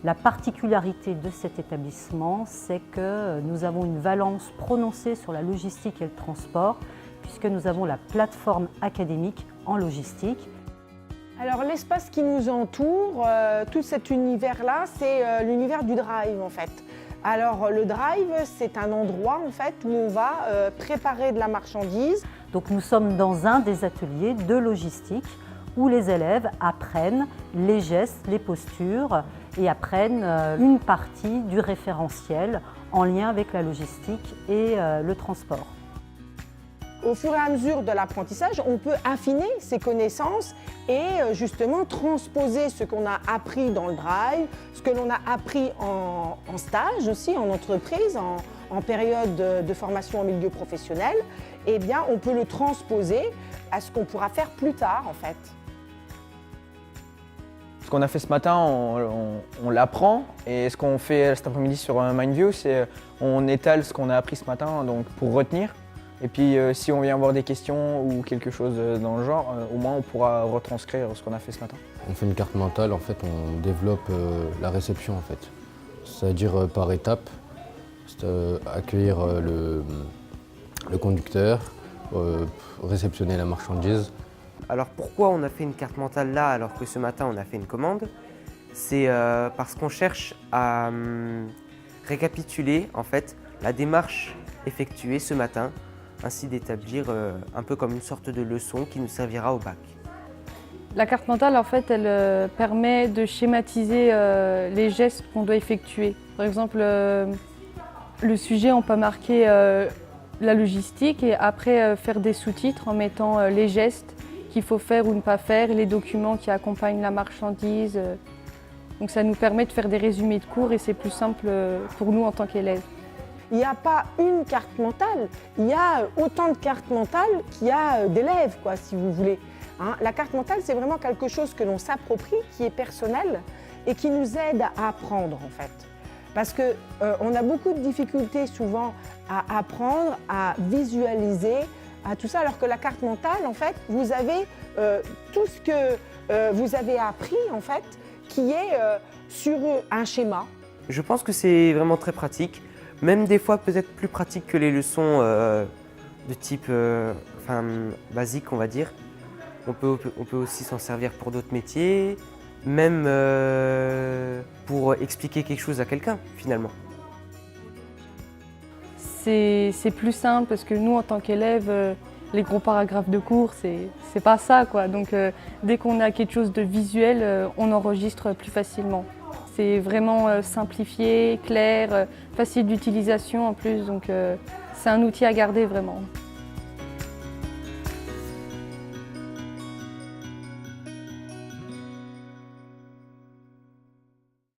La particularité de cet établissement, c'est que nous avons une valence prononcée sur la logistique et le transport, puisque nous avons la plateforme académique en logistique. Alors l'espace qui nous entoure, tout cet univers-là, c'est l'univers du drive en fait. Alors le drive, c'est un endroit en fait où on va préparer de la marchandise. Donc nous sommes dans un des ateliers de logistique où les élèves apprennent les gestes, les postures et apprennent une partie du référentiel en lien avec la logistique et le transport. Au fur et à mesure de l'apprentissage, on peut affiner ses connaissances et justement transposer ce qu'on a appris dans le drive, ce que l'on a appris en stage aussi, en entreprise, en période de formation en milieu professionnel. Eh bien, on peut le transposer à ce qu'on pourra faire plus tard en fait. Ce qu'on a fait ce matin, on l'apprend, et ce qu'on fait cet après-midi sur Mindview, c'est on étale ce qu'on a appris ce matin donc, pour retenir. Et puis si on vient avoir des questions ou quelque chose dans le genre, au moins on pourra retranscrire ce qu'on a fait ce matin. On fait une carte mentale, en fait on développe la réception en fait. C'est-à-dire par étapes, accueillir le conducteur, réceptionner la marchandise. Alors pourquoi on a fait une carte mentale là alors que ce matin on a fait une commande? C'est parce qu'on cherche à récapituler en fait la démarche effectuée ce matin, ainsi d'établir un peu comme une sorte de leçon qui nous servira au bac. La carte mentale en fait elle permet de schématiser les gestes qu'on doit effectuer. Par exemple le sujet on peut marquer la logistique et après faire des sous-titres en mettant les gestes qu'il faut faire ou ne pas faire et les documents qui accompagnent la marchandise. Donc ça nous permet de faire des résumés de cours et c'est plus simple pour nous en tant qu'élèves. Il n'y a pas une carte mentale, il y a autant de cartes mentales qu'il y a d'élèves, quoi, si vous voulez. Hein, la carte mentale, c'est vraiment quelque chose que l'on s'approprie, qui est personnel et qui nous aide à apprendre en fait. Parce qu'on a beaucoup de difficultés souvent à apprendre, à visualiser, à tout ça, alors que la carte mentale, en fait, vous avez tout ce que vous avez appris, en fait, qui est sur un schéma. Je pense que c'est vraiment très pratique, même des fois peut-être plus pratique que les leçons de type basique, on va dire. On peut aussi s'en servir pour d'autres métiers, même pour expliquer quelque chose à quelqu'un, finalement. C'est plus simple parce que nous, en tant qu'élèves, les gros paragraphes de cours, c'est pas ça, quoi. Donc dès qu'on a quelque chose de visuel, on enregistre plus facilement. C'est vraiment simplifié, clair, facile d'utilisation en plus, donc c'est un outil à garder vraiment.